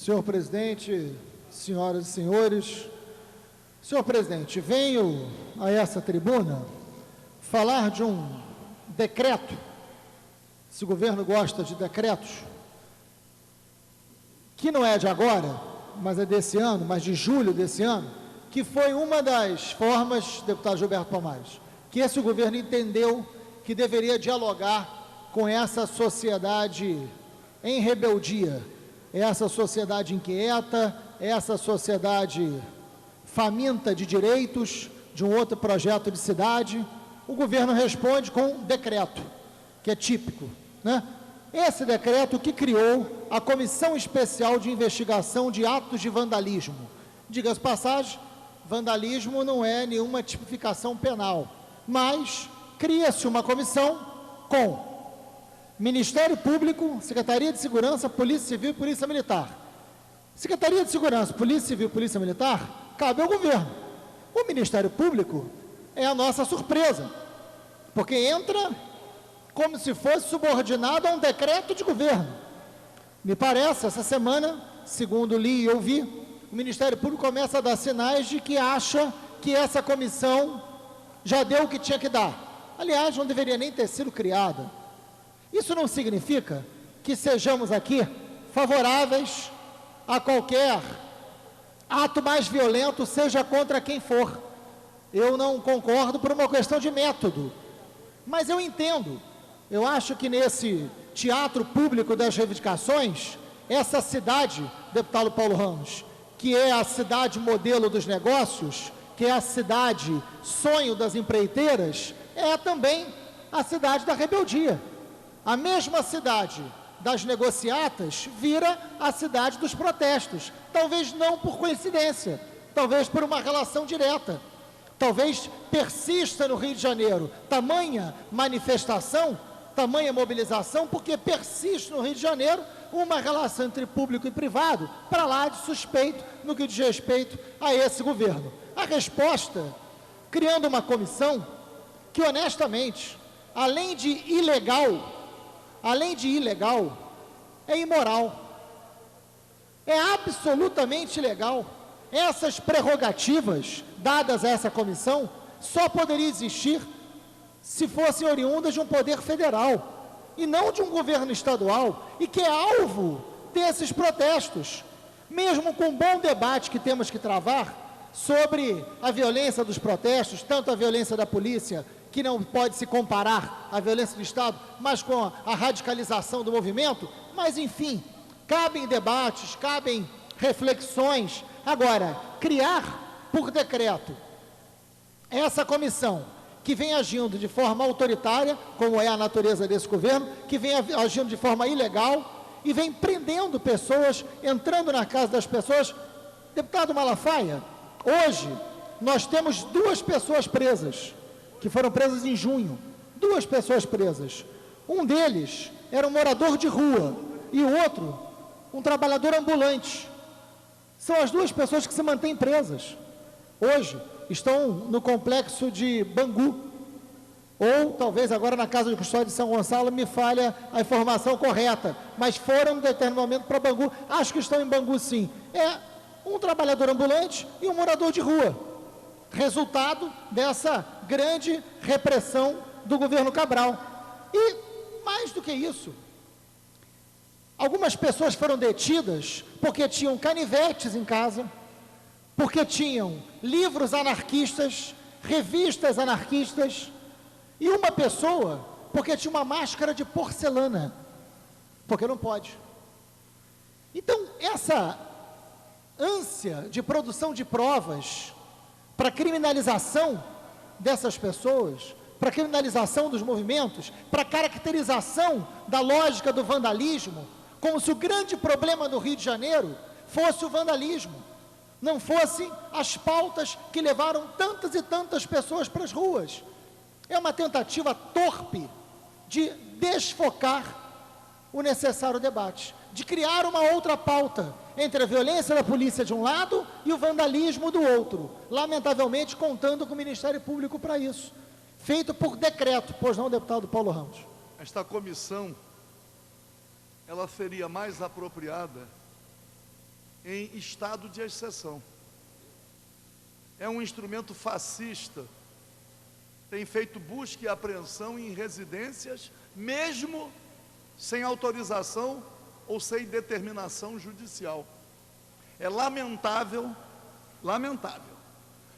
Senhor presidente, senhoras e senhores, senhor presidente, venho a essa tribuna falar de um decreto, se o governo gosta de decretos, que não é de agora, mas é desse ano, mas de julho desse ano, que foi uma das formas, deputado Gilberto Palmares, que esse governo entendeu que deveria dialogar com essa sociedade em rebeldia, essa sociedade inquieta, essa sociedade faminta de direitos, de um outro projeto de cidade. O governo responde com um decreto, que é típico, né? Esse decreto que criou a Comissão Especial de Investigação de Atos de Vandalismo. Diga-se passagem, vandalismo não é nenhuma tipificação penal, mas cria-se uma comissão com Ministério Público, Secretaria de Segurança, Polícia Civil e Polícia Militar. Secretaria de Segurança, Polícia Civil e Polícia Militar, cabe ao governo. O Ministério Público é a nossa surpresa, porque entra como se fosse subordinado a um decreto de governo. Me parece, essa semana, segundo li e ouvi, o Ministério Público começa a dar sinais de que acha que essa comissão já deu o que tinha que dar. Aliás, não deveria nem ter sido criada. Isso não significa que sejamos aqui favoráveis a qualquer ato mais violento, seja contra quem for. Eu não concordo por uma questão de método, mas eu entendo. Eu acho que nesse teatro público das reivindicações, essa cidade, deputado Paulo Ramos, que é a cidade modelo dos negócios, que é a cidade sonho das empreiteiras, é também a cidade da rebeldia. A mesma cidade das negociatas vira a cidade dos protestos. Talvez não por coincidência, talvez por uma relação direta. Talvez persista no Rio de Janeiro tamanha manifestação, tamanha mobilização, porque persiste no Rio de Janeiro uma relação entre público e privado, para lá de suspeito no que diz respeito a esse governo. A resposta, criando uma comissão que, honestamente, além de ilegal, é imoral. É absolutamente ilegal. Essas prerrogativas dadas a essa comissão só poderiam existir se fossem oriundas de um poder federal e não de um governo estadual, e que é alvo desses protestos. Mesmo com um bom debate que temos que travar sobre a violência dos protestos, tanto a violência da polícia, que não pode se comparar à violência do Estado, mas com a radicalização do movimento, mas enfim, cabem debates, cabem reflexões. Agora, criar por decreto essa comissão que vem agindo de forma autoritária, como é a natureza desse governo, que vem agindo de forma ilegal e vem prendendo pessoas, entrando na casa das pessoas. Deputado Malafaia, hoje nós temos 2 pessoas presas, que foram presas em junho, 2 pessoas presas. Um deles era um morador de rua e o outro, um trabalhador ambulante. São as 2 pessoas que se mantêm presas. Hoje estão no complexo de Bangu, ou talvez agora na Casa de Custódia de São Gonçalo, me falha a informação correta, mas foram em determinado momento para Bangu. Acho que estão em Bangu, sim. É um trabalhador ambulante e um morador de rua, resultado dessa grande repressão do governo Cabral. E mais do que isso, algumas pessoas foram detidas porque tinham canivetes em casa, porque tinham livros anarquistas, revistas anarquistas, e uma pessoa porque tinha uma máscara de porcelana, porque não pode. Então, essa ânsia de produção de provas para criminalização dessas pessoas, para criminalização dos movimentos, para caracterização da lógica do vandalismo, como se o grande problema do Rio de Janeiro fosse o vandalismo, não fossem as pautas que levaram tantas e tantas pessoas para as ruas. É uma tentativa torpe de desfocar o necessário debate, de criar uma outra pauta entre a violência da polícia de um lado e o vandalismo do outro, lamentavelmente contando com o Ministério Público para isso, feito por decreto, pois não, deputado Paulo Ramos? Esta comissão, ela seria mais apropriada em estado de exceção. É um instrumento fascista, tem feito busca e apreensão em residências, mesmo sem autorização ou sem determinação judicial. É lamentável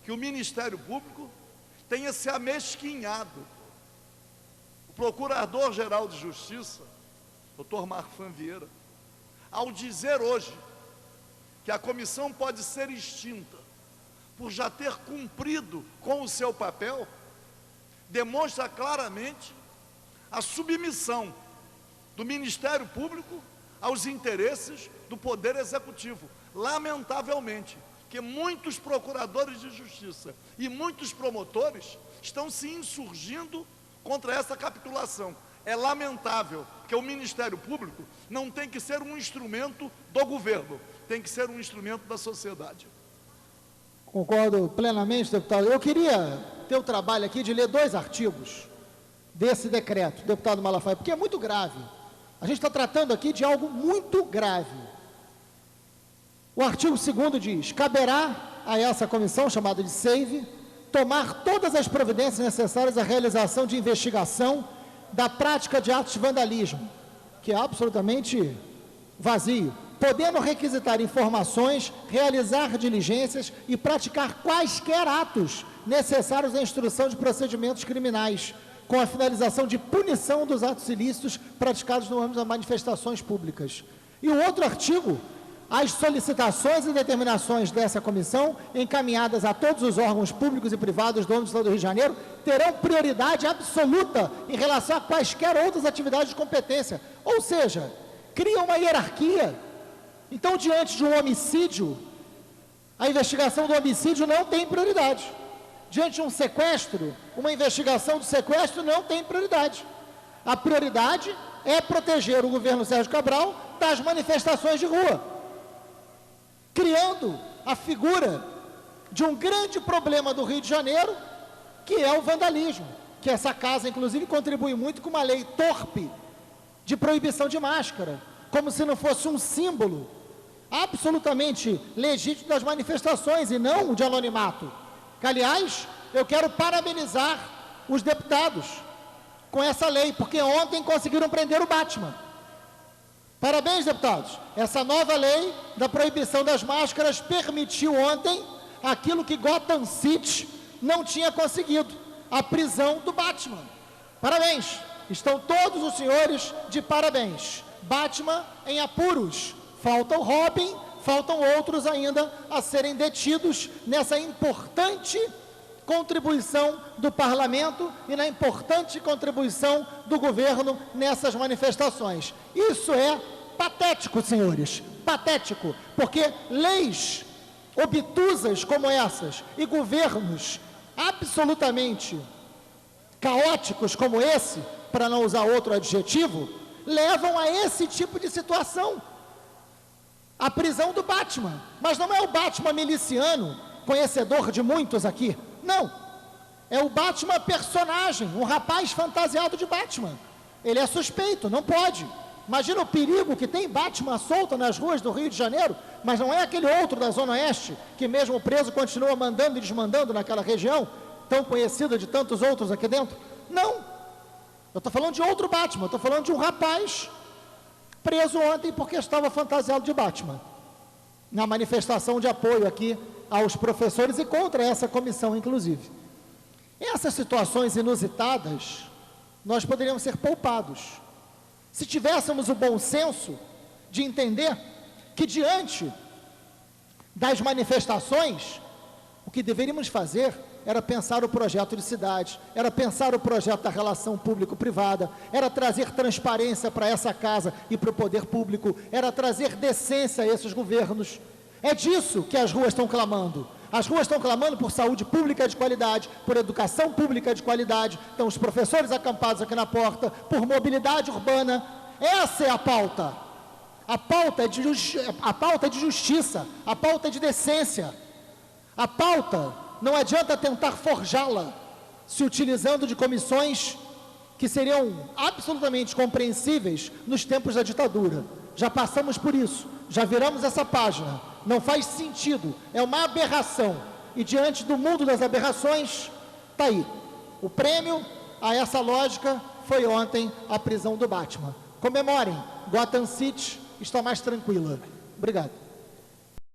que o Ministério Público tenha se amesquinhado. O Procurador-Geral de Justiça, Dr. Marfan Vieira, ao dizer hoje que a comissão pode ser extinta por já ter cumprido com o seu papel, demonstra claramente a submissão do Ministério Público aos interesses do Poder Executivo. Lamentavelmente, que muitos procuradores de justiça e muitos promotores estão se insurgindo contra essa capitulação. É lamentável que o Ministério Público não tem que ser um instrumento do governo, tem que ser um instrumento da sociedade. Concordo plenamente, deputado. Eu queria ter o trabalho aqui de ler 2 artigos desse decreto, deputado Malafaia, porque é muito grave. A gente está tratando aqui de algo muito grave. O artigo 2º diz: caberá a essa comissão, chamada de SEIVE, tomar todas as providências necessárias à realização de investigação da prática de atos de vandalismo, que é absolutamente vazio, podendo requisitar informações, realizar diligências e praticar quaisquer atos necessários à instrução de procedimentos criminais, com a finalização de punição dos atos ilícitos praticados no âmbito das manifestações públicas. E o outro artigo: as solicitações e determinações dessa comissão, encaminhadas a todos os órgãos públicos e privados do âmbito do Estado do Rio de Janeiro, terão prioridade absoluta em relação a quaisquer outras atividades de competência. Ou seja, cria uma hierarquia. Então, diante de um homicídio, a investigação do homicídio não tem prioridade. Diante de um sequestro, uma investigação do sequestro não tem prioridade. A prioridade é proteger o governo Sérgio Cabral das manifestações de rua, criando a figura de um grande problema do Rio de Janeiro, que é o vandalismo, que essa casa, inclusive, contribui muito com uma lei torpe de proibição de máscara, como se não fosse um símbolo absolutamente legítimo das manifestações e não de anonimato. Que, aliás, eu quero parabenizar os deputados com essa lei, porque ontem conseguiram prender o Batman. Parabéns, deputados. Essa nova lei da proibição das máscaras permitiu ontem aquilo que Gotham City não tinha conseguido: a prisão do Batman. Parabéns. Estão todos os senhores de parabéns. Batman em apuros. Falta o Robin, faltam outros ainda a serem detidos nessa importante contribuição do parlamento e na importante contribuição do governo nessas manifestações. Isso é patético, senhores, patético, porque leis obtusas como essas e governos absolutamente caóticos como esse, para não usar outro adjetivo, levam a esse tipo de situação. A prisão do Batman, mas não é o Batman miliciano, conhecedor de muitos aqui, não, é o Batman personagem, um rapaz fantasiado de Batman. Ele é suspeito, não pode. Imagina o perigo que tem Batman solto nas ruas do Rio de Janeiro, mas não é aquele outro da Zona Oeste, que mesmo preso continua mandando e desmandando naquela região, tão conhecida de tantos outros aqui dentro. Não, eu estou falando de outro Batman, estou falando de um rapaz preso ontem porque estava fantasiado de Batman, na manifestação de apoio aqui aos professores e contra essa comissão, inclusive. Essas situações inusitadas, nós poderíamos ser poupados, se tivéssemos o bom senso de entender que, diante das manifestações, o que deveríamos fazer era pensar o projeto de cidade, era pensar o projeto da relação público-privada, era trazer transparência para essa casa e para o poder público, era trazer decência a esses governos. É disso que as ruas estão clamando. As ruas estão clamando por saúde pública de qualidade, por educação pública de qualidade, estão os professores acampados aqui na porta, por mobilidade urbana. Essa é a pauta. A pauta é de justiça, a pauta é de decência. A pauta não adianta tentar forjá-la se utilizando de comissões que seriam absolutamente compreensíveis nos tempos da ditadura. Já passamos por isso, já viramos essa página. não faz sentido, é uma aberração. E diante do mundo das aberrações, está aí. O prêmio a essa lógica foi ontem a prisão do Batman. Comemorem, Gotham City está mais tranquila. Obrigado.